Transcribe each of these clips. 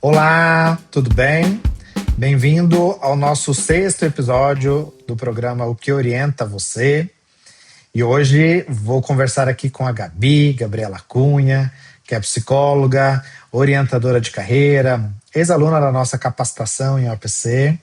Olá, tudo bem? Bem-vindo ao nosso sexto episódio do programa O que Orienta Você. E hoje vou conversar aqui com a Gabi, Gabriela Cunha, que é psicóloga, orientadora de carreira, ex-aluna da nossa capacitação em OPC.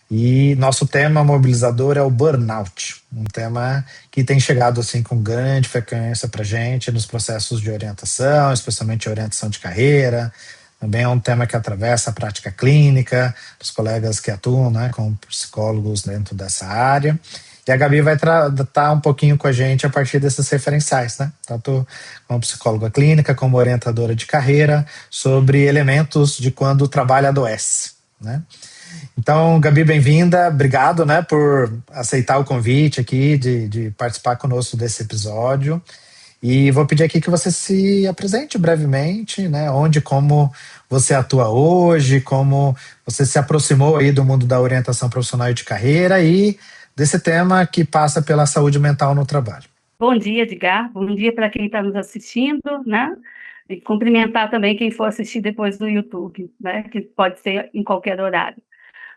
E nosso tema mobilizador é o burnout, um tema que tem chegado assim com grande frequência para a gente nos processos de orientação, especialmente orientação de carreira. Também é um tema que atravessa a prática clínica, dos colegas que atuam, né, como psicólogos dentro dessa área. E a Gabi vai tratar um pouquinho com a gente a partir desses referenciais, né? Tanto como psicóloga clínica, como orientadora de carreira, sobre elementos de quando o trabalho adoece, né? Então, Gabi, bem-vinda. Obrigado, né, por aceitar o convite aqui de participar conosco desse episódio. E vou pedir aqui que você se apresente brevemente, né, onde, como você atua hoje, como você se aproximou aí do mundo da orientação profissional e de carreira e desse tema que passa pela saúde mental no trabalho. Bom dia, Edgar. Bom dia para quem está nos assistindo, né? E cumprimentar também quem for assistir depois do YouTube, né? Que pode ser em qualquer horário.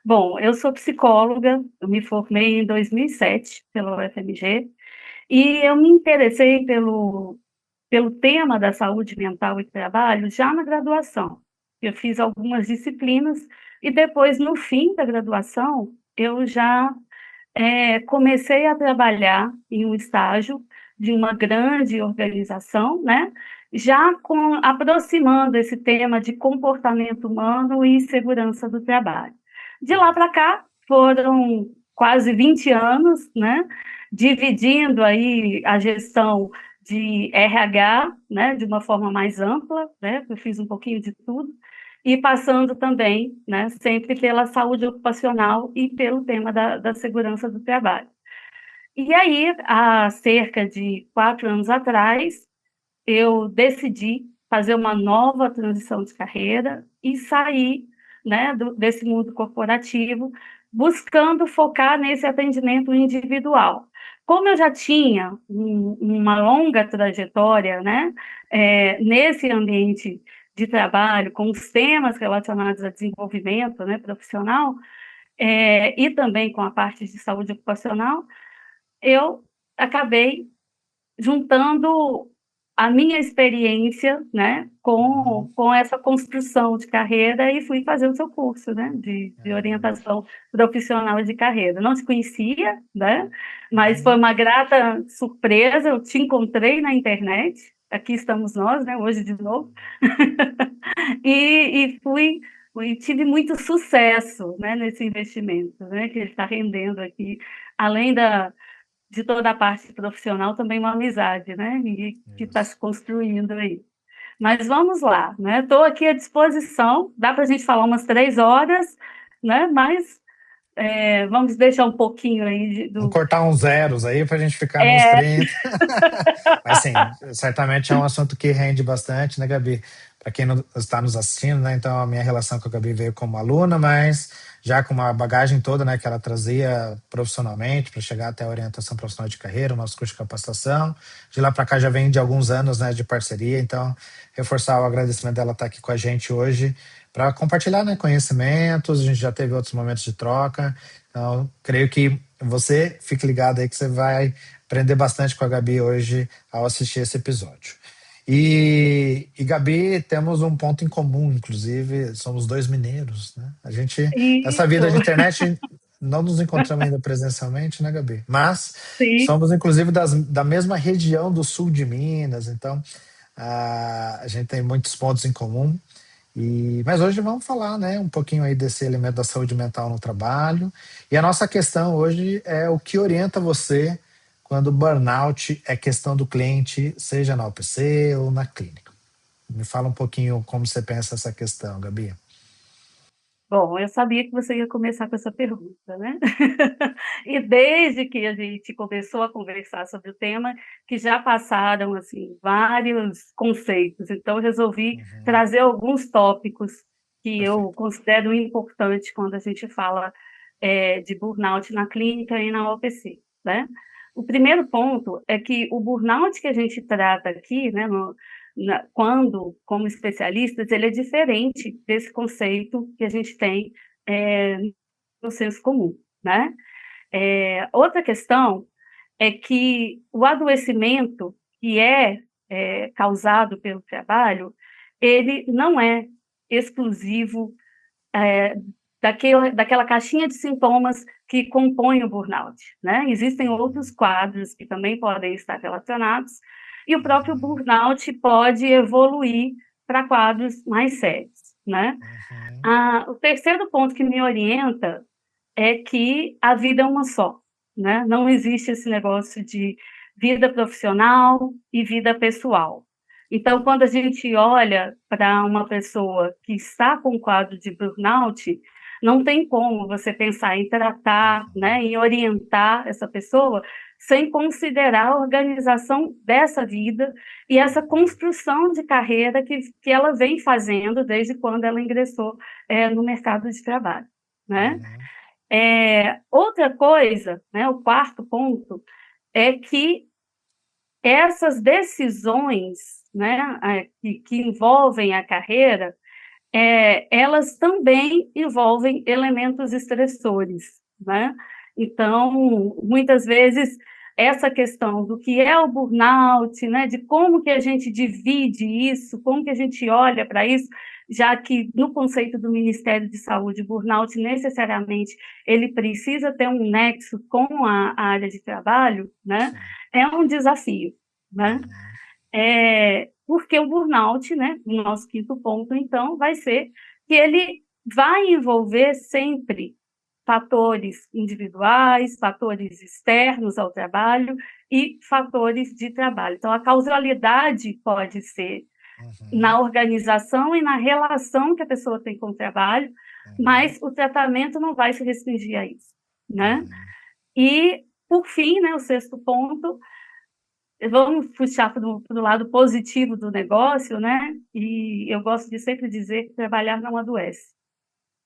Bom, eu sou psicóloga, eu me formei em 2007 pela UFMG e eu me interessei pelo tema da saúde mental e trabalho já na graduação. Eu fiz algumas disciplinas e depois, no fim da graduação, eu já comecei a trabalhar em um estágio de uma grande organização, né? Já aproximando esse tema de comportamento humano e segurança do trabalho. De lá para cá, foram quase 20 anos, né? Dividindo aí a gestão de RH, né? De uma forma mais ampla, né? Eu fiz um pouquinho de tudo e passando também, né, sempre pela saúde ocupacional e pelo tema da segurança do trabalho. E aí, há cerca de 4 anos atrás, eu decidi fazer uma nova transição de carreira e sair, né, desse mundo corporativo, buscando focar nesse atendimento individual. Como eu já tinha uma longa trajetória, né, nesse ambiente de trabalho, com os temas relacionados a desenvolvimento, né, profissional, e também com a parte de saúde ocupacional, eu acabei juntando a minha experiência, né, Uhum. com essa construção de carreira e fui fazer o seu curso, né, de orientação profissional de carreira. Não te conhecia, né, mas foi Uhum. uma grata surpresa, eu te encontrei na internet, aqui estamos nós, né, hoje de novo, e tive muito sucesso, né, nesse investimento, né, que ele está rendendo aqui, além de toda a parte profissional, também uma amizade, né, e que está Isso. se construindo aí. Mas vamos lá, né, estou aqui à disposição, dá para a gente falar umas 3 horas, né, mas vamos deixar um pouquinho aí Vamos cortar uns zeros aí para a gente ficar nos É, 30. Mas sim, certamente é um assunto que rende bastante, né, Gabi? Para quem não está nos assistindo, né? Então a minha relação com a Gabi veio como aluna, mas já com uma bagagem toda, né, que ela trazia profissionalmente para chegar até a orientação profissional de carreira, o nosso curso de capacitação. De lá para cá já vem de alguns anos, né, de parceria. Então reforçar o agradecimento dela estar aqui com a gente hoje para compartilhar, né, conhecimentos. A gente já teve outros momentos de troca. Então creio que você fique ligado aí que você vai aprender bastante com a Gabi hoje ao assistir esse episódio. E Gabi, temos um ponto em comum, inclusive, somos dois mineiros, né? A gente, nessa vida isso, de internet, não nos encontramos ainda presencialmente, né, Gabi? Mas sim. somos, inclusive, da mesma região do sul de Minas, então a gente tem muitos pontos em comum. Mas hoje vamos falar, né, um pouquinho aí desse elemento da saúde mental no trabalho. E a nossa questão hoje é o que orienta você quando o burnout é questão do cliente, seja na OPC ou na clínica. Me fala um pouquinho como você pensa essa questão, Gabi. Bom, eu sabia que você ia começar com essa pergunta, né? E desde que a gente começou a conversar sobre o tema, que já passaram assim vários conceitos, então eu resolvi Uhum. trazer alguns tópicos que eu Perfeito. considero importantes quando a gente fala de burnout na clínica e na OPC, né? O primeiro ponto é que o burnout que a gente trata aqui, né, quando, como especialistas, ele é diferente desse conceito que a gente tem no senso comum, né? Outra questão é que o adoecimento que é causado pelo trabalho, ele não é exclusivo é, daquela caixinha de sintomas que compõe o burnout, né? Existem outros quadros que também podem estar relacionados, e o próprio burnout pode evoluir para quadros mais sérios, né? Uhum. O terceiro ponto que me orienta é que a vida é uma só, né? Não existe esse negócio de vida profissional e vida pessoal. Então, quando a gente olha para uma pessoa que está com um quadro de burnout, não tem como você pensar em tratar, né, em orientar essa pessoa sem considerar a organização dessa vida e essa construção de carreira que ela vem fazendo desde quando ela ingressou no mercado de trabalho, né? Uhum. Outra coisa, né, o quarto ponto, é que essas decisões, né, que envolvem a carreira, elas também envolvem elementos estressores, né? Então, muitas vezes, essa questão do que é o burnout, né, de como que a gente divide isso, como que a gente olha para isso, já que no conceito do Ministério de Saúde, burnout necessariamente ele precisa ter um nexo com a área de trabalho, né? Sim. É um desafio, né? Uhum. Porque o burnout, né, o nosso quinto ponto, então, vai ser que ele vai envolver sempre fatores individuais, fatores externos ao trabalho e fatores de trabalho. Então, a causalidade pode ser Uhum. na organização e na relação que a pessoa tem com o trabalho, Uhum. mas o tratamento não vai se restringir a isso, né? Uhum. E, por fim, né, o sexto ponto, vamos puxar para o lado positivo do negócio, né? E eu gosto de sempre dizer que trabalhar não adoece,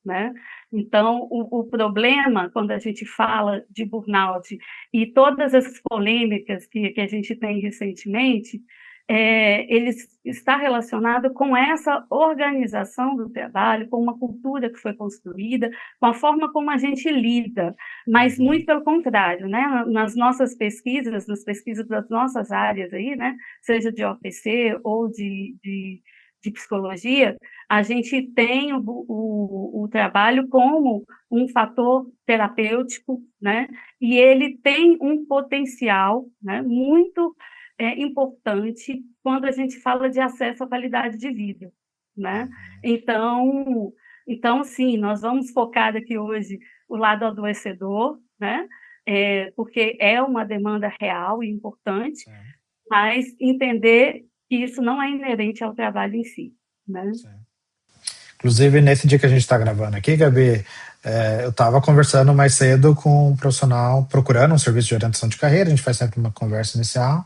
né? Então, o problema, quando a gente fala de burnout e todas essas polêmicas que a gente tem recentemente, ele está relacionado com essa organização do trabalho, com uma cultura que foi construída, com a forma como a gente lida, mas Uhum. muito pelo contrário, né? Nas nossas pesquisas, nas pesquisas das nossas áreas aí, né? Seja de OPC ou de psicologia, a gente tem o trabalho como um fator terapêutico, né? E ele tem um potencial, né, muito importante quando a gente fala de acesso à qualidade de vida, né? Uhum. Então, sim, nós vamos focar aqui hoje o lado adoecedor, né? Porque é uma demanda real e importante, Sim. mas entender que isso não é inerente ao trabalho em si, né? Sim. Inclusive, nesse dia que a gente está gravando aqui, Gabi, eu estava conversando mais cedo com um profissional procurando um serviço de orientação de carreira. A gente faz sempre uma conversa inicial.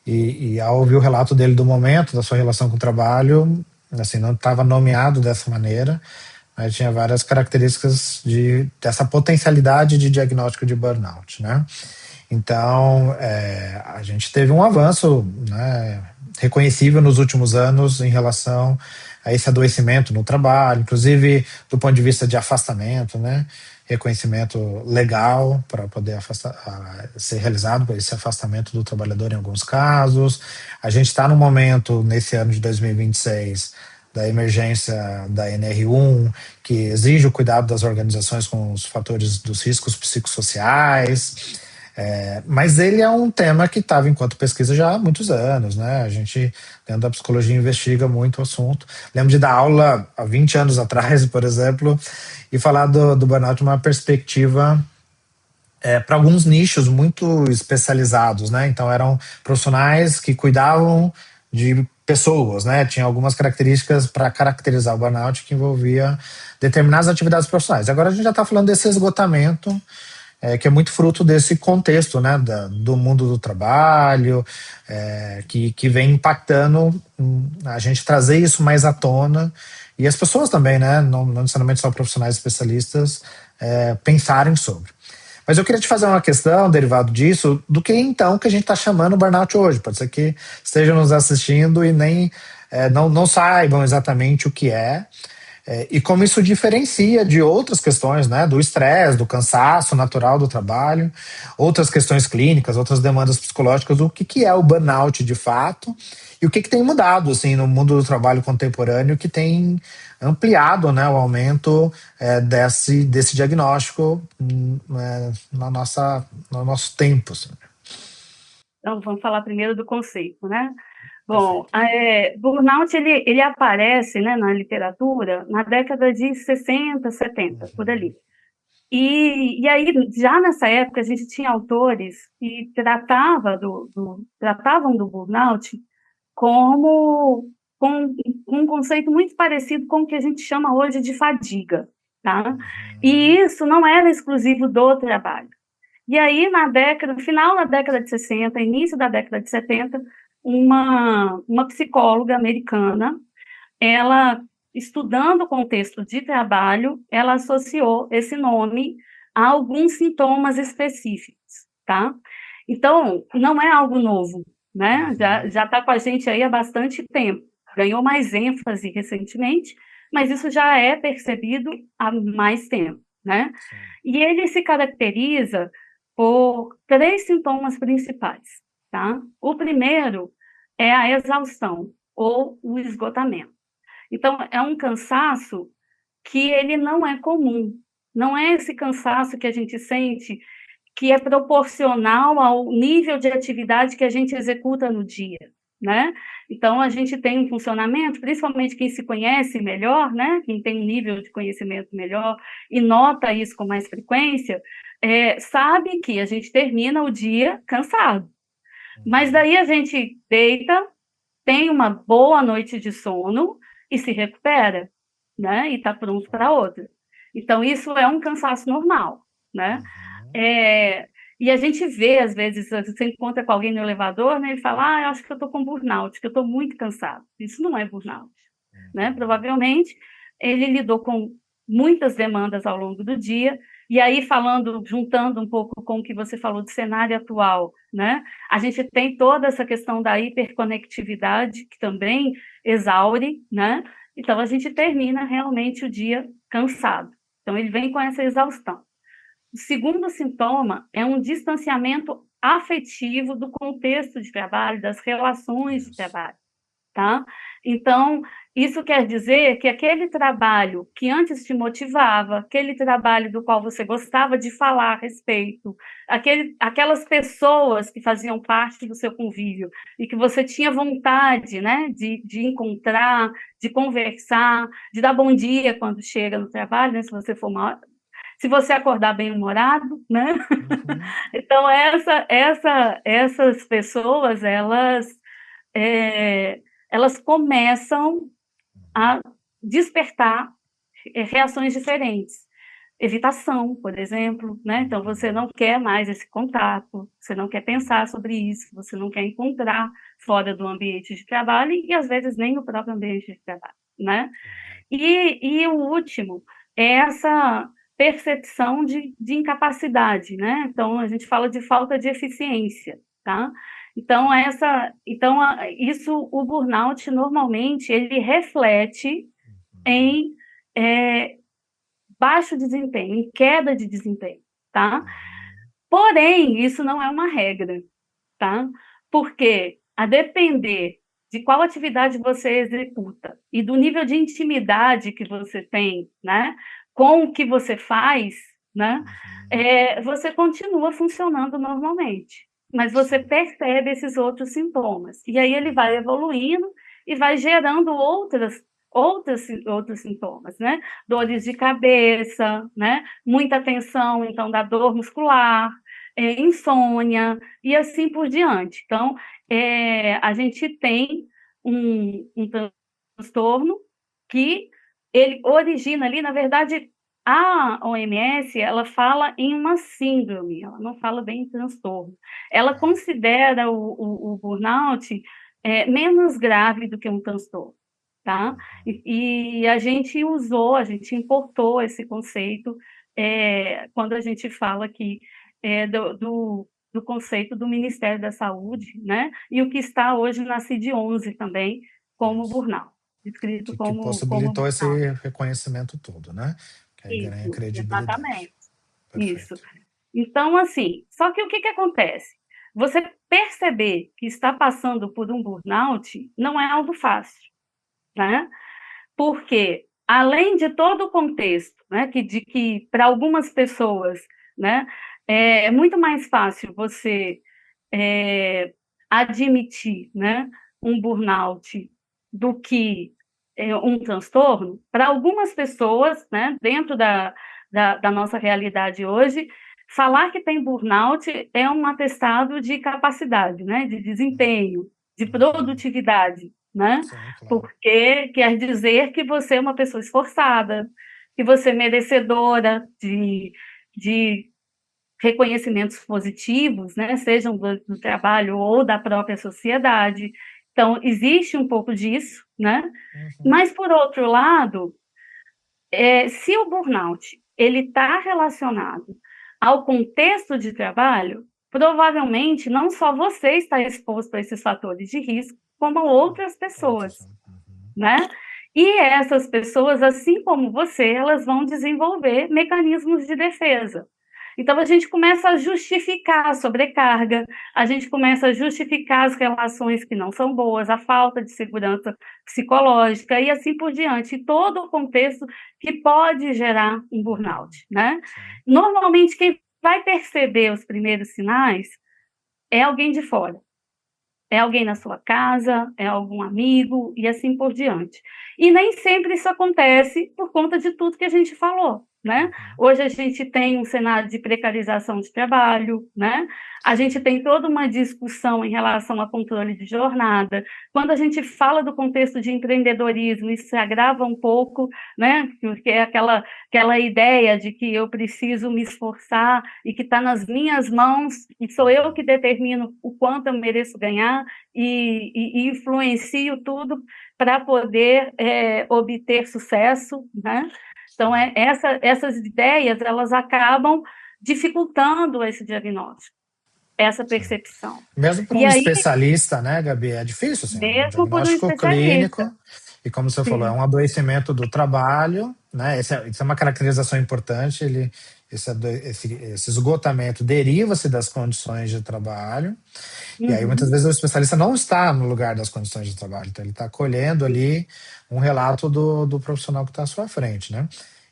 E ao ouvir o relato dele do momento, da sua relação com o trabalho, assim, não estava nomeado dessa maneira, mas tinha várias características dessa potencialidade de diagnóstico de burnout, né? Então, a gente teve um avanço, né, reconhecível nos últimos anos em relação a esse adoecimento no trabalho, inclusive do ponto de vista de afastamento, né? Reconhecimento legal para poder ser realizado esse afastamento do trabalhador em alguns casos. A gente está no momento, nesse ano de 2026, da emergência da NR1, que exige o cuidado das organizações com os fatores dos riscos psicossociais. Mas ele é um tema que estava enquanto pesquisa já há muitos anos, né? A gente, dentro da psicologia, investiga muito o assunto. Lembro de dar aula há 20 anos atrás, por exemplo, e falar do burnout de uma perspectiva para alguns nichos muito especializados, né? Então eram profissionais que cuidavam de pessoas, né? Tinha algumas características para caracterizar o burnout que envolvia determinadas atividades profissionais. Agora a gente já está falando desse esgotamento que é muito fruto desse contexto, né, do mundo do trabalho, que vem impactando a gente trazer isso mais à tona e as pessoas também, né, não necessariamente só profissionais especialistas, pensarem sobre. Mas eu queria te fazer uma questão, derivado disso, do que então que a gente está chamando burnout hoje. Pode ser que estejam nos assistindo e nem não saibam exatamente o que é. E como isso diferencia de outras questões, né, do estresse, do cansaço natural do trabalho, outras questões clínicas, outras demandas psicológicas, o que é o burnout de fato e o que tem mudado assim no mundo do trabalho contemporâneo que tem ampliado, né, o aumento desse diagnóstico no nosso tempo. Assim. Então, vamos falar primeiro do conceito, né? Bom, Perfeito. burnout, ele aparece, né, na literatura na década de 60, 70, por ali. E aí, já nessa época, a gente tinha autores que tratavam do burnout como com um conceito muito parecido com o que a gente chama hoje de fadiga, tá? E isso não era exclusivo do trabalho. E aí, no final da década de 60, início da década de 70, uma psicóloga americana, ela, estudando o contexto de trabalho, ela associou esse nome a alguns sintomas específicos, tá? Então, não é algo novo, né? Já está com a gente aí há bastante tempo. Ganhou mais ênfase recentemente, mas isso já é percebido há mais tempo, né? Sim. E ele se caracteriza por três sintomas principais, tá? O primeiro é a exaustão ou o esgotamento. Então, é um cansaço que ele não é comum. Não é esse cansaço que a gente sente que é proporcional ao nível de atividade que a gente executa no dia, né? Então, a gente tem um funcionamento, principalmente quem se conhece melhor, né? Quem tem um nível de conhecimento melhor e nota isso com mais frequência, sabe que a gente termina o dia cansado. Mas daí a gente deita, tem uma boa noite de sono e se recupera, né? E está pronto para outra. Então, isso é um cansaço normal, né? É, e a gente vê, às vezes, você encontra com alguém no elevador, né? E fala, eu acho que eu estou com burnout, que eu estou muito cansado. Isso não é burnout, né? Provavelmente, ele lidou com muitas demandas ao longo do dia, e aí juntando um pouco com o que você falou do cenário atual, né? A gente tem toda essa questão da hiperconectividade, que também exaure, né? Então, a gente termina realmente o dia cansado. Então, ele vem com essa exaustão. O segundo sintoma é um distanciamento afetivo do contexto de trabalho, das relações de Isso. trabalho, tá? Então, isso quer dizer que aquele trabalho que antes te motivava, aquele trabalho do qual você gostava de falar a respeito, aquelas pessoas que faziam parte do seu convívio e que você tinha vontade, né, de encontrar, de conversar, de dar bom dia quando chega no trabalho, né, se você acordar bem-humorado, né? Uhum. Então, essas pessoas, é, elas começam a despertar reações diferentes. Evitação, por exemplo, né? Então, você não quer mais esse contato, você não quer pensar sobre isso, você não quer encontrar fora do ambiente de trabalho e, às vezes, nem no próprio ambiente de trabalho, né? E o último é essa percepção de incapacidade, né? Então, a gente fala de falta de eficiência, tá? Isso, o burnout, normalmente, ele reflete em é, baixo desempenho, em queda de desempenho, tá? Porém, isso não é uma regra, tá? Porque, a depender de qual atividade você executa e do nível de intimidade que você tem, né, com o que você faz, né, você continua funcionando normalmente, mas você Sim. percebe esses outros sintomas. E aí ele vai evoluindo e vai gerando outros sintomas, né? Dores de cabeça, né? Muita tensão, então, da dor muscular, insônia, e assim por diante. Então, a gente tem um transtorno que ele origina ali, na verdade, a OMS, ela fala em uma síndrome, ela não fala bem em transtorno. Ela considera o burnout menos grave do que um transtorno, tá? E a gente importou esse conceito quando a gente fala que do conceito do Ministério da Saúde, né? E o que está hoje na CID-11 também, como Isso. burnout, descrito Que como possibilitou burnout. esse reconhecimento todo, né? Que aí ganha Isso, credibilidade. exatamente. Isso. Perfeito. Então, assim, só que o que acontece? Você perceber que está passando por um burnout não é algo fácil, né? Porque, além de todo o contexto, né, de que para algumas pessoas, né, é muito mais fácil você admitir, né, um burnout do que um transtorno, para algumas pessoas, né, dentro da nossa realidade hoje, falar que tem burnout é um atestado de capacidade, né, de desempenho, de Uhum. produtividade, né, Sim, claro. porque quer dizer que você é uma pessoa esforçada, que você é merecedora de reconhecimentos positivos, né, sejam do trabalho ou da própria sociedade. Então, existe um pouco disso, né? Uhum. Mas, por outro lado, se o burnout ele está relacionado ao contexto de trabalho, provavelmente não só você está exposto a esses fatores de risco, como outras pessoas, Outros, né? Uhum. né? E essas pessoas, assim como você, elas vão desenvolver mecanismos de defesa. Então, a gente começa a justificar a sobrecarga, a gente começa a justificar as relações que não são boas, a falta de segurança psicológica e assim por diante, e todo o contexto que pode gerar um burnout, né? Sim. Normalmente, quem vai perceber os primeiros sinais é alguém de fora. É alguém na sua casa, é algum amigo e assim por diante. E nem sempre isso acontece por conta de tudo que a gente falou, né? Uhum. Hoje a gente tem um cenário de precarização de trabalho, né? A gente Sim. tem toda uma discussão em relação a controle de jornada. Quando a gente fala do contexto de empreendedorismo, isso se agrava um pouco, né? Porque é aquela ideia de que eu preciso me esforçar e que está nas minhas mãos e sou eu que determino o quanto eu mereço ganhar e influencio tudo para poder obter sucesso, né? Então, Sim. essas ideias, elas acabam dificultando esse diagnóstico, essa Sim. percepção. Mesmo para E um aí, especialista, né, Gabi? É difícil, assim, é um mesmo por um diagnóstico especialista, clínico, e como você falou, é sim. um adoecimento do trabalho, né? Isso é uma caracterização importante, esse esgotamento deriva-se das condições de trabalho, e aí muitas Uhum, vezes o especialista não está no lugar das condições de trabalho, então ele está colhendo sim, ali um relato do profissional que está à sua frente, né?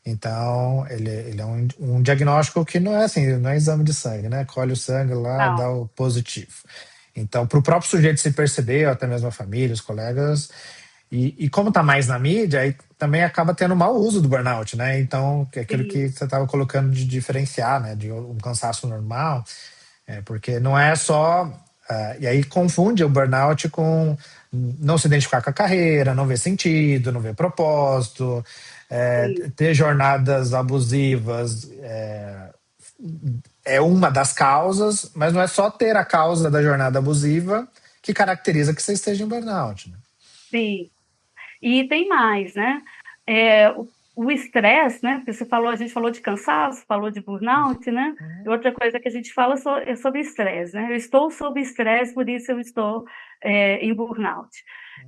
Então, ele é um diagnóstico que não é assim, não é exame de sangue, né? Colhe o sangue lá, não, dá o positivo. Então, para o próprio sujeito se perceber, ou até mesmo a família, os colegas, e como está mais na mídia, aí também acaba tendo mau uso do burnout, né? Então, que é aquilo sim, que você estava colocando de diferenciar, né? De um cansaço normal, porque não é só. E aí confunde o burnout com não se identificar com a carreira, não ver sentido, não ver propósito, sim, ter jornadas abusivas é uma das causas, mas não é só ter a causa da jornada abusiva que caracteriza que você esteja em burnout. Né? sim. E tem mais, né? O estresse, né? Porque você falou, a gente falou de cansaço, falou de burnout, né? E Uhum, outra coisa que a gente fala é sobre estresse, né? Eu estou sob estresse, por isso eu estou em burnout.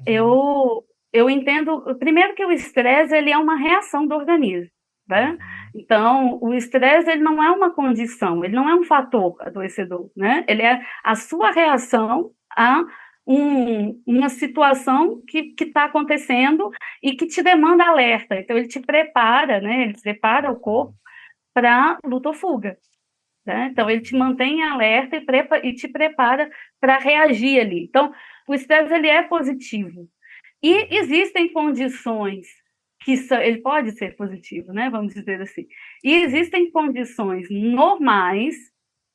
uhum, Eu entendo, primeiro que o estresse ele é uma reação do organismo, né? uhum. Então, o estresse ele não é uma condição, ele não é um fator adoecedor, né? Ele é a sua reação a uma situação que está acontecendo e que te demanda alerta. Então, ele te prepara, né? Ele prepara o corpo para luta ou fuga. Né? Então, ele te mantém em alerta e te prepara para reagir ali. Então, o estresse ele é positivo. E existem condições ele pode ser positivo, né? Vamos dizer assim. E Sim. existem condições normais,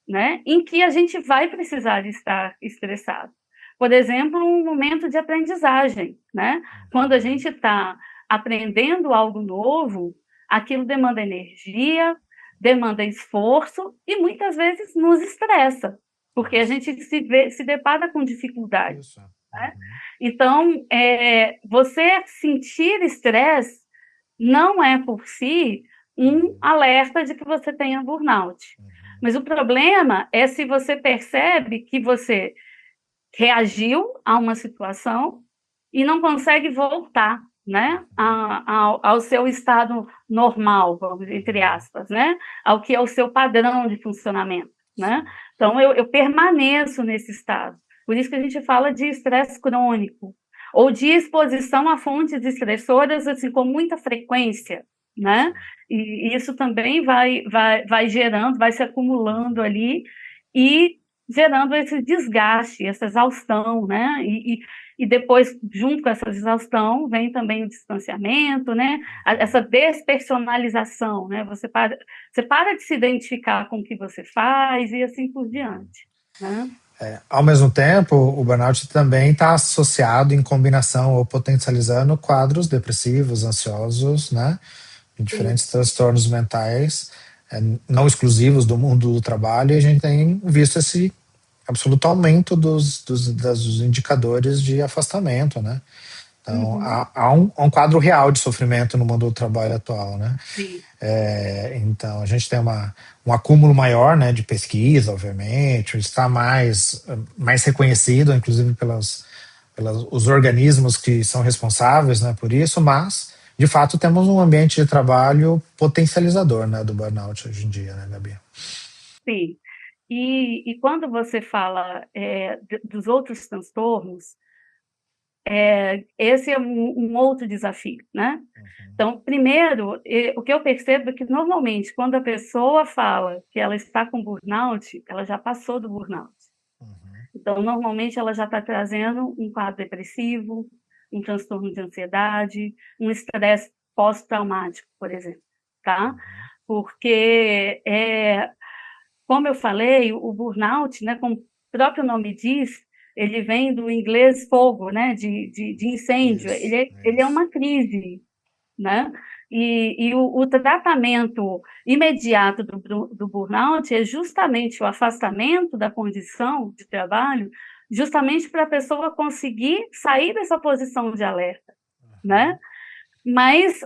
né, em que a gente vai precisar estar estressado. Por exemplo, um momento de aprendizagem, né? Quando a gente está aprendendo algo novo, aquilo demanda energia, demanda esforço e muitas vezes nos estressa, porque a Isso. gente se depara com dificuldade. Isso. Né? Uhum, Então, você sentir estresse não é por si um uhum, alerta de que você tenha burnout. uhum. Mas o problema é se você percebe que você reagiu a uma situação e não consegue voltar, né, ao seu estado normal, vamos, entre aspas, né, ao que é o seu padrão de funcionamento, né? Então, eu permaneço nesse estado. Por isso que a gente fala de estresse crônico, ou de exposição a fontes estressoras, assim, com muita frequência, né? E isso também vai gerando, vai se acumulando ali, e gerando esse desgaste, essa exaustão, né? E depois, junto com essa exaustão, vem também o distanciamento, né? Essa despersonalização, né? Você para de se identificar com o que você faz e assim por diante, né? Ao mesmo tempo, o burnout também está associado em combinação ou potencializando quadros depressivos, ansiosos, né? De Sim. diferentes transtornos mentais, não exclusivos do mundo do trabalho, e a gente tem visto esse absoluto aumento dos indicadores de afastamento, né? Então, Uhum. há um quadro real de sofrimento no mundo do trabalho atual, né? Sim. Então, a gente tem um acúmulo maior, né, de pesquisa, obviamente, está mais reconhecido, inclusive pelos os organismos que são responsáveis, né, por isso, mas, de fato, temos um ambiente de trabalho potencializador, né, do burnout hoje em dia, né, Gabi? Sim. E quando você fala dos outros transtornos, esse é um outro desafio, né? Então, primeiro, o que eu percebo é que, normalmente, quando a pessoa fala que ela está com burnout, ela já passou do burnout. Então, normalmente, ela já está trazendo um quadro depressivo, um transtorno de ansiedade, um estresse pós-traumático, por exemplo, tá? Porque, como eu falei, o burnout, né, como o próprio nome diz, ele vem do inglês fogo, né, de incêndio. Isso, Ele é isso. uma crise, né? E o tratamento imediato do burnout é justamente o afastamento da condição de trabalho, justamente para a pessoa conseguir sair dessa posição de alerta, né? Mas,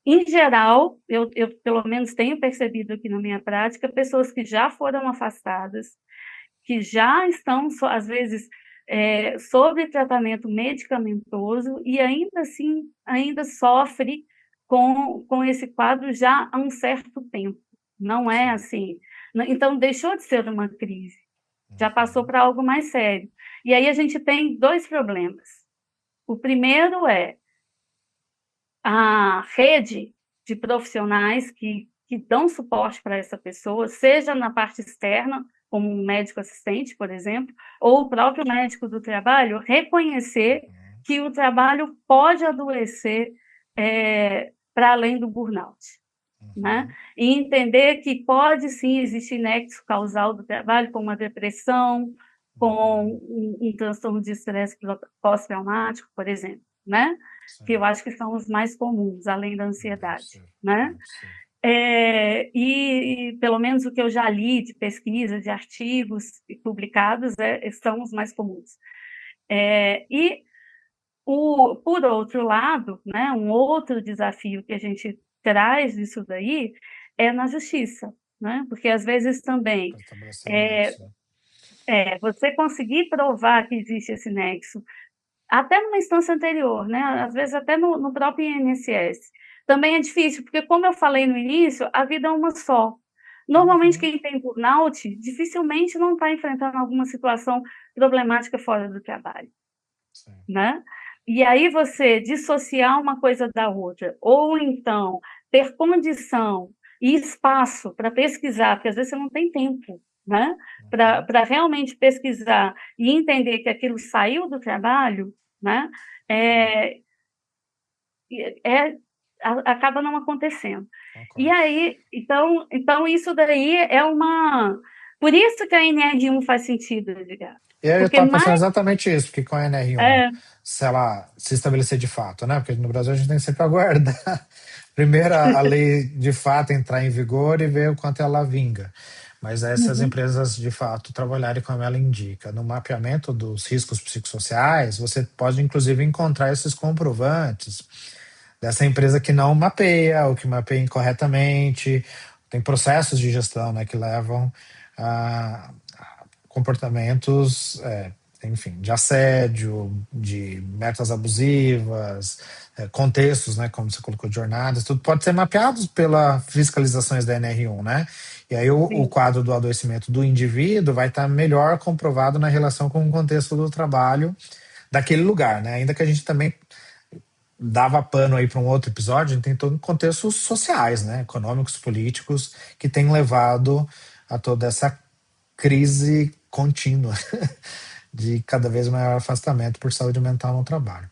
em geral, eu pelo menos tenho percebido aqui na minha prática, pessoas que já foram afastadas, que já estão, às vezes, sob tratamento medicamentoso e ainda assim, ainda sofre com esse quadro já há um certo tempo. Não é assim. Então, deixou de ser uma crise, já passou para algo mais sério. E aí a gente tem dois problemas. O primeiro é a rede de profissionais que dão suporte para essa pessoa, seja na parte externa, como um médico assistente, por exemplo, ou o próprio médico do trabalho, reconhecer que o trabalho pode adoecer para além do burnout, né? E entender que pode sim existir nexo causal do trabalho, com uma depressão, com um transtorno de estresse pós-traumático, por exemplo, né? Que eu Sim, acho que são os mais comuns, além da ansiedade, isso, né? isso. E pelo menos o que eu já li de pesquisa, de artigos publicados, são os mais comuns. E, por outro lado, né, um outro desafio que a gente traz disso daí é na justiça, né? Porque às vezes também Para estabelecer o nexo. você conseguir provar que existe esse nexo até numa instância anterior, né? Às vezes até no próprio INSS. Também é difícil, porque como eu falei no início, a vida é uma só. Normalmente Uhum. quem tem burnout dificilmente não está enfrentando alguma situação problemática fora do trabalho, Sim. né? E aí você dissociar uma coisa da outra, ou então ter condição e espaço para pesquisar, porque às vezes você não tem tempo, né? Para realmente pesquisar e entender que aquilo saiu do trabalho, né? É, é, acaba não acontecendo. E Concordo. aí, então isso daí é uma. Por isso que a NR1 faz sentido, Edgar. E aí eu Porque estava pensando mais. exatamente isso, porque com a NR1, É, se ela se estabelecer de fato, né? Porque no Brasil a gente tem que sempre aguardar primeiro a lei de fato entrar em vigor e ver o quanto ela vinga. Mas essas uhum, empresas de fato trabalharem como ela indica. No mapeamento dos riscos psicossociais, você pode inclusive encontrar esses comprovantes dessa empresa que não mapeia ou que mapeia incorretamente, tem processos de gestão, né, que levam a comportamentos, enfim, de assédio, de metas abusivas, contextos, né, como você colocou, de jornadas, tudo pode ser mapeado pela fiscalizações da NR1, né? E aí o Sim, quadro do adoecimento do indivíduo vai estar melhor comprovado na relação com o contexto do trabalho daquele lugar, né? Ainda que a gente também dava pano aí para um outro episódio, a gente tem todo contextos sociais, né, econômicos, políticos, que têm levado a toda essa crise contínua de cada vez maior afastamento por saúde mental no trabalho.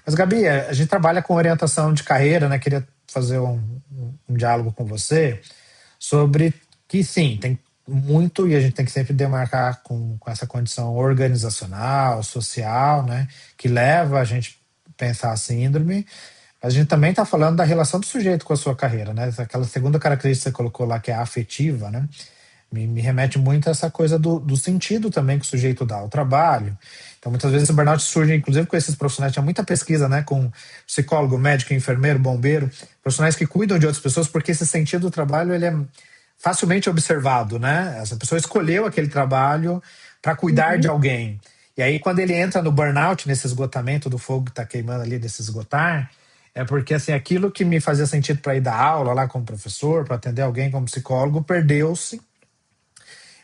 Mas, Gabi, a gente trabalha com orientação de carreira, né? Queria fazer um diálogo com você sobre que, sim, tem muito e a gente tem que sempre demarcar com essa condição organizacional, social, né? Que leva a gente a pensar a síndrome. A gente também está falando da relação do sujeito com a sua carreira, né? Aquela segunda característica que você colocou lá, que é a afetiva, né? Me remete muito a essa coisa do sentido também que o sujeito dá ao trabalho. Então, muitas vezes o burnout surge, inclusive com esses profissionais, tinha muita pesquisa, né, com psicólogo, médico, enfermeiro, bombeiro, profissionais que cuidam de outras pessoas, porque esse sentido do trabalho ele é facilmente observado, né? Essa pessoa escolheu aquele trabalho para cuidar de uhum, alguém. E aí, quando ele entra no burnout, nesse esgotamento do fogo que está queimando ali, desse esgotar, é porque assim, aquilo que me fazia sentido para ir dar aula lá como professor, para atender alguém como psicólogo, perdeu-se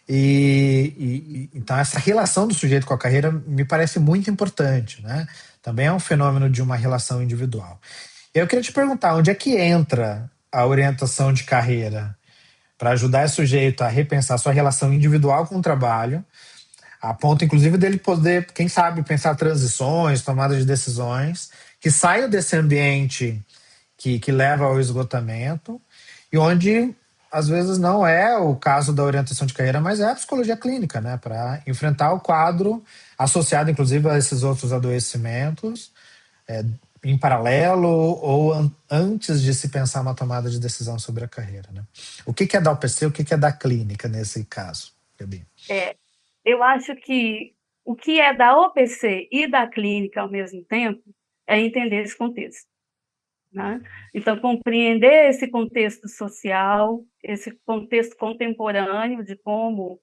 então essa relação do sujeito com a carreira me parece muito importante, né? Também é um fenômeno de uma relação individual. E eu queria te perguntar, onde é que entra a orientação de carreira para ajudar esse sujeito a repensar sua relação individual com o trabalho, a ponto inclusive dele poder, quem sabe, pensar transições, tomada de decisões, que saia desse ambiente que leva ao esgotamento, e onde às vezes não é o caso da orientação de carreira, mas é a psicologia clínica, né? Para enfrentar o quadro associado, inclusive, a esses outros adoecimentos, é, em paralelo ou antes de se pensar uma tomada de decisão sobre a carreira, né? O que é da UPC, o que é da clínica nesse caso, Gabi? é. Eu acho que o que é da OPC e da clínica ao mesmo tempo é entender esse contexto, né? Então, compreender esse contexto social, esse contexto contemporâneo de como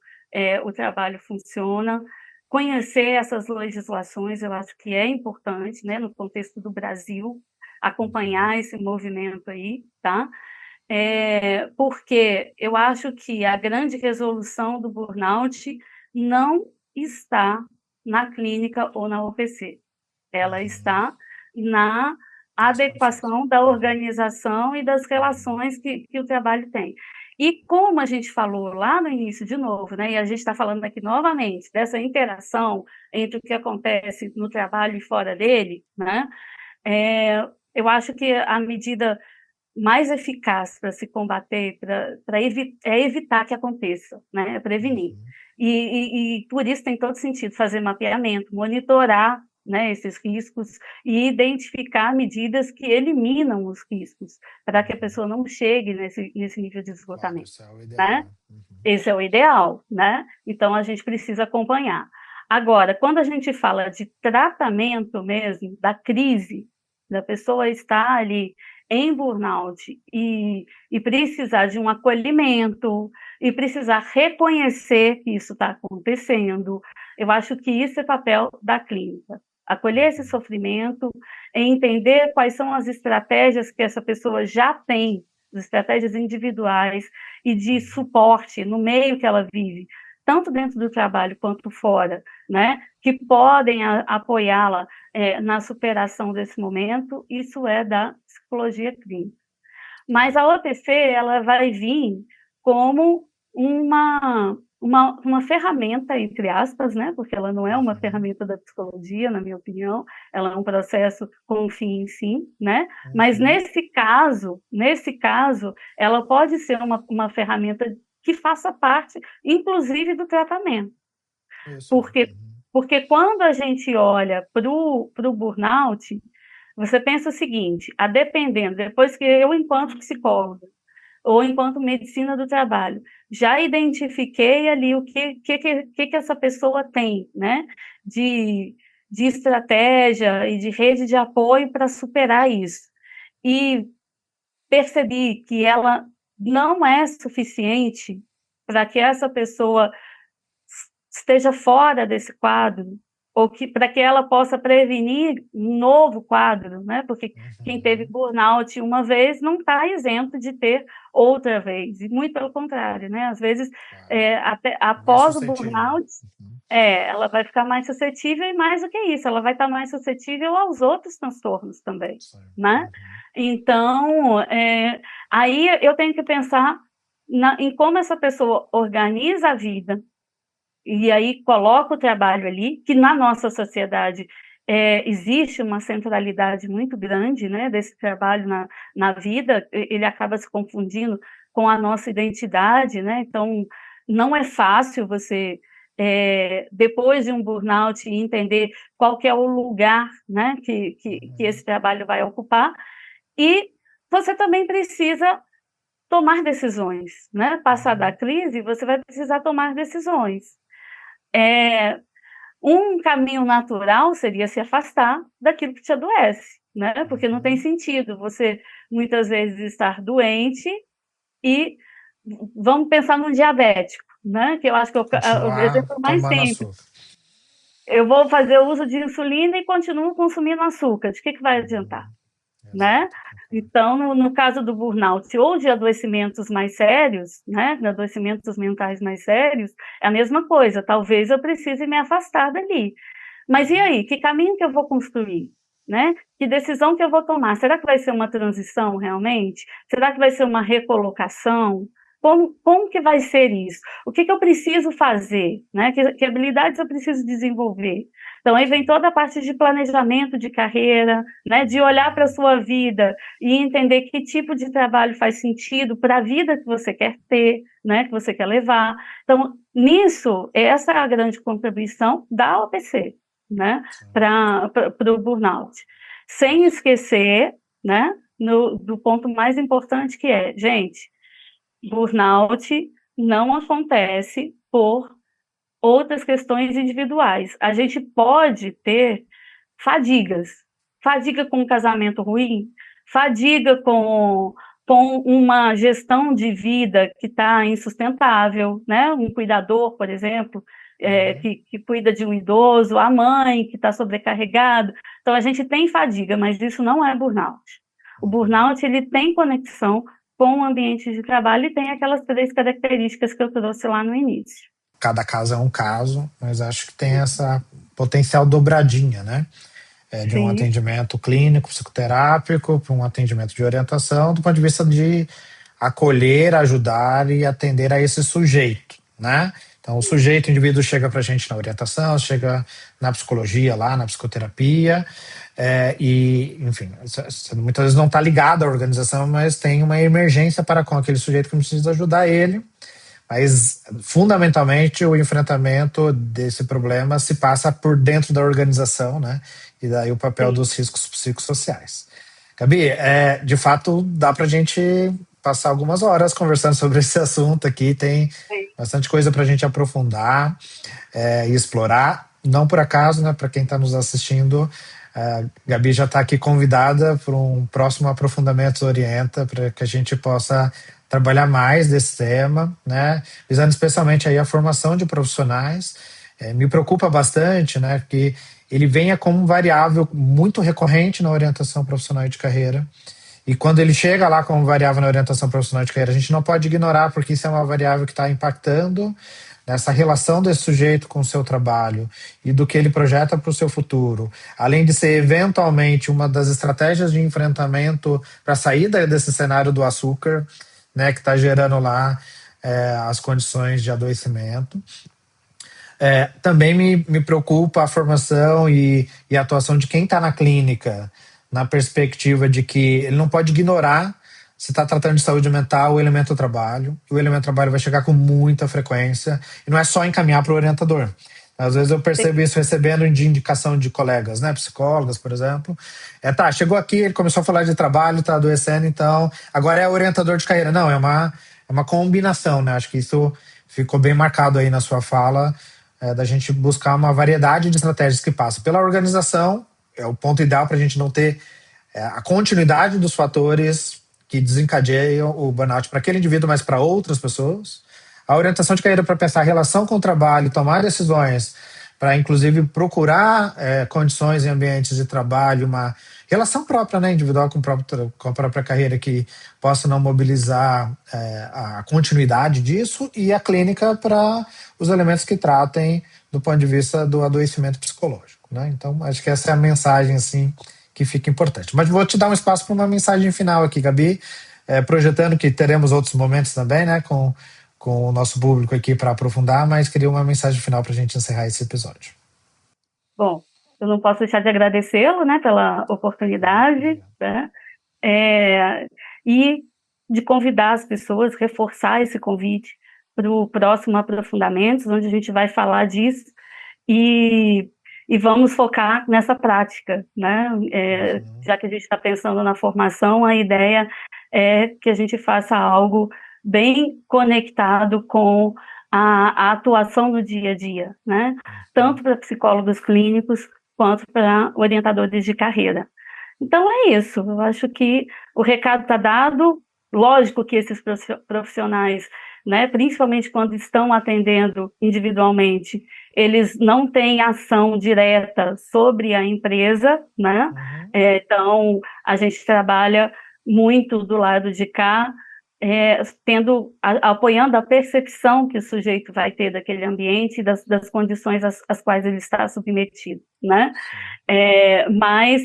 o trabalho funciona, conhecer essas legislações, eu acho que é importante, né, no contexto do Brasil, acompanhar esse movimento aí, tá? Porque eu acho que a grande resolução do burnout não está na clínica ou na OPC, ela Uhum. está na Nos processos. adequação da Uhum. organização e das Uhum. relações que o trabalho tem. E como a gente falou lá no início, de novo, né, e a gente está falando aqui novamente, dessa interação entre o que acontece no trabalho e fora dele, né, eu acho que a medida mais eficaz para se combater, é evitar que aconteça, né? É prevenir. Uhum. E por isso tem todo sentido fazer mapeamento, monitorar, né, esses riscos e identificar medidas que eliminam os riscos, para que a Uhum. pessoa não chegue nesse nível de Claro, esgotamento, isso é o né? ideal. Uhum. Esse é o ideal, né? Então a gente precisa acompanhar. Agora, quando a gente fala de tratamento mesmo, da crise, da pessoa estar ali em burnout e precisar de um acolhimento, e precisar reconhecer que isso está acontecendo, eu acho que isso é papel da clínica. Acolher esse Uhum. sofrimento, entender quais são as estratégias que essa pessoa já tem, as estratégias individuais e de Uhum. suporte no meio que ela vive, tanto dentro do trabalho quanto fora, né, que podem apoiá-la na superação desse momento, isso é da psicologia clínica. Mas a OTC, ela vai vir como uma ferramenta, entre aspas, né, porque ela não é uma Uhum. ferramenta da psicologia, na minha opinião, ela é um processo com um fim em si, né, mas Uhum. nesse caso, ela pode ser uma ferramenta que faça parte, inclusive, do tratamento. Isso. Porque, Uhum. porque quando a gente olha para o burnout, você pensa o seguinte, a dependendo, depois que eu, enquanto psicóloga, ou enquanto medicina do trabalho, já identifiquei ali o que essa pessoa tem, né, de, de estratégia e de rede de apoio para superar isso. E percebi que ela não é suficiente para que essa pessoa esteja fora desse quadro, ou que para que ela possa prevenir um novo quadro, né? Porque quem teve Uhum. burnout uma vez não está isento de ter outra vez, e muito pelo contrário, né? Às vezes, Claro. até Mais após o suscetível. burnout, Uhum. ela vai ficar mais suscetível, e mais do que isso, ela vai estar mais suscetível aos outros transtornos também, Sim. né? Uhum. Então, aí eu tenho que pensar em como essa pessoa organiza a vida, e aí coloca o trabalho ali, que na nossa sociedade existe uma centralidade muito grande, né, desse trabalho na vida, ele acaba se confundindo com a nossa identidade, né, então não é fácil você, depois de um burnout, entender qual que é o lugar, né, que Uhum. esse trabalho vai ocupar, e você também precisa tomar decisões, né, passar da Uhum. crise, você vai precisar tomar decisões. É, um caminho natural seria se afastar daquilo que te adoece, né? Porque não tem Uhum. sentido você muitas vezes estar doente e vamos pensar no diabético, né? Que eu acho que é o Continuar exemplo mais tomando simples. açúcar. Eu vou fazer uso de insulina e continuo consumindo açúcar. De que vai adiantar? Uhum. Né? Exato, concordo. Então, no caso do burnout ou de adoecimentos mais sérios, né, de adoecimentos mentais mais sérios, é a mesma coisa. Talvez eu precise me afastar dali. Mas e aí? Que caminho que eu vou construir? Né? Que decisão que eu vou tomar? Será que vai ser uma transição realmente? Será que vai ser uma recolocação? Como que vai ser isso? O que eu preciso fazer? Né? Que habilidades eu preciso desenvolver? Então, aí vem toda a parte de planejamento de carreira, né? De olhar para a Uhum. sua vida e entender que tipo de trabalho faz sentido para a vida que você quer ter, né? Que você quer levar. Então, nisso, essa é a grande contribuição da OPC, né, Sim. para o burnout. Sem esquecer, né, do ponto mais importante que é, gente, burnout não acontece por outras questões individuais. A gente pode ter fadigas, fadiga com um casamento ruim, fadiga com uma gestão de vida que está insustentável, né? Um cuidador, por exemplo, Uhum. que cuida de um idoso, a mãe que está sobrecarregado. Então, a gente tem fadiga, mas isso não é burnout. O Uhum. burnout, ele tem conexão com o ambiente de trabalho e tem aquelas 3 características que eu trouxe lá no início. Cada caso é um caso, mas acho que tem essa potencial dobradinha, né? De um Sim, atendimento clínico, psicoterápico, para um atendimento de orientação, do ponto de vista de acolher, ajudar e atender a esse sujeito, né? Então, o sujeito, o indivíduo chega para a gente na orientação, chega na psicologia, lá na psicoterapia, e, enfim, muitas vezes não está ligado à organização, mas tem uma emergência para com aquele sujeito que precisa ajudar ele. Mas, fundamentalmente, o enfrentamento desse problema se passa por dentro da organização, né? E daí o papel sim, dos riscos psicossociais. Gabi, de fato, dá para a gente passar algumas horas conversando sobre esse assunto aqui. Tem sim. bastante coisa para a gente aprofundar e explorar. Não por acaso, né? Para quem está nos assistindo, a Gabi já está aqui convidada para um próximo Aprofundamentos Orienta, para que a gente possa trabalhar mais desse tema, né? Visando especialmente aí a formação de profissionais. Me preocupa bastante, né? Que ele venha como variável muito recorrente na orientação profissional de carreira. E quando ele chega lá como variável na orientação profissional de carreira, a gente não pode ignorar, porque isso é uma variável que está impactando nessa relação desse sujeito com o seu trabalho e do que ele projeta para o seu futuro, além de ser eventualmente uma das estratégias de enfrentamento para a saída desse cenário do açúcar, né, que está gerando lá as condições de adoecimento. Também me preocupa a formação e a atuação de quem está na clínica, na perspectiva de que ele não pode ignorar, se está tratando de saúde mental, o elemento trabalho. O elemento trabalho vai chegar com muita frequência, e não é só encaminhar para o orientador. Às vezes eu percebo isso recebendo de indicação de colegas, né, psicólogas, por exemplo. Tá, chegou aqui, ele começou a falar de trabalho, está adoecendo, então agora é orientador de carreira. Não, é uma combinação, né? Acho que isso ficou bem marcado aí na sua fala, da gente buscar uma variedade de estratégias que passa pela organização, é o ponto ideal para a gente não ter a continuidade dos fatores que desencadeiam o burnout para aquele indivíduo, mas para outras pessoas. A orientação de carreira para pensar a relação com o trabalho, tomar decisões, para inclusive procurar condições em ambientes de trabalho, uma relação própria, né, individual com a própria carreira que possa não mobilizar a continuidade disso, e a clínica para os elementos que tratem do ponto de vista do adoecimento psicológico, né? Então, acho que essa é a mensagem assim que fica importante. Mas vou te dar um espaço para uma mensagem final aqui, Gabi, projetando que teremos outros momentos também, né, com o nosso público aqui para aprofundar, mas queria uma mensagem final para a gente encerrar esse episódio. Bom, eu não posso deixar de agradecê-lo, né, pela oportunidade, né, e de convidar as pessoas, reforçar esse convite para o próximo Aprofundamentos, onde a gente vai falar disso e vamos focar nessa prática, né? Já que a gente está pensando na formação, a ideia é que a gente faça algo bem conectado com a atuação no dia a dia, né? Tanto para psicólogos clínicos quanto para orientadores de carreira. Então é isso, eu acho que o recado está dado. Lógico que esses profissionais, né, principalmente quando estão atendendo individualmente, eles não têm ação direta sobre a empresa, né? Então, a gente trabalha muito do lado de cá, apoiando a percepção que o sujeito vai ter daquele ambiente e das condições às quais ele está submetido, né? Mas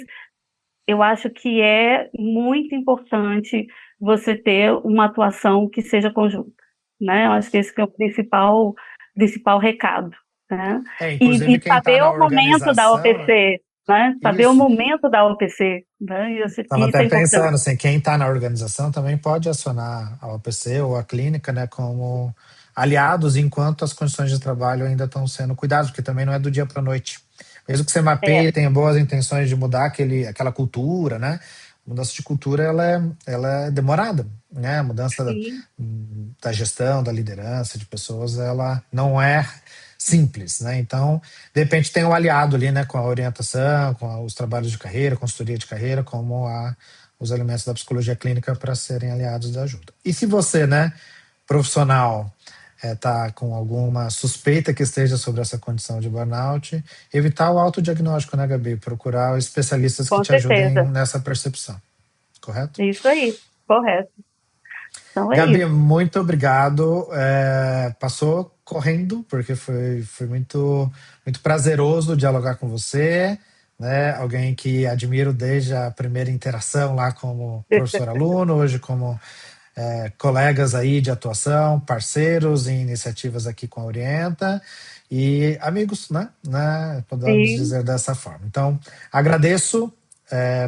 eu acho que é muito importante você ter uma atuação que seja conjunta, né? Eu acho que esse que é o principal recado, né? Inclusive E quem está saber na o momento da organização, OPC, né? Saber o momento da OPC, né? Estava Isso até é importante. pensando, assim, quem está na organização também pode acionar a OPC ou a clínica, né, como aliados enquanto as condições de trabalho ainda estão sendo cuidadas, porque também não é do dia para a noite. Mesmo que você mapeie, tenha boas intenções de mudar aquela cultura, né? A mudança de cultura ela é demorada, né? A mudança da gestão, da liderança de pessoas, ela não é simples, né? Então, de repente tem um aliado ali, né, com a orientação, com os trabalhos de carreira, consultoria de carreira, como os elementos da psicologia clínica para serem aliados de ajuda. E se você, né, profissional, tá com alguma suspeita que esteja sobre essa condição de burnout, evitar o autodiagnóstico, né, Gabi? Procurar especialistas que Com te ajudem certeza. nessa percepção, correto? Isso aí, correto. Então é Gabi, isso. muito obrigado. Passou correndo, porque foi muito, muito prazeroso dialogar com você, né? Alguém que admiro desde a primeira interação lá como professor-aluno, hoje como colegas aí de atuação, parceiros em iniciativas aqui com a Orienta e amigos, né? Podemos Sim. dizer dessa forma. Então, agradeço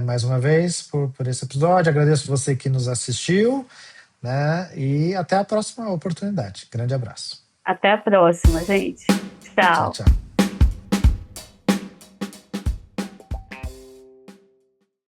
mais uma vez por esse episódio, agradeço você que nos assistiu, né? E até a próxima oportunidade. Grande abraço. Até a próxima, gente. Tchau, Tchau. tchau.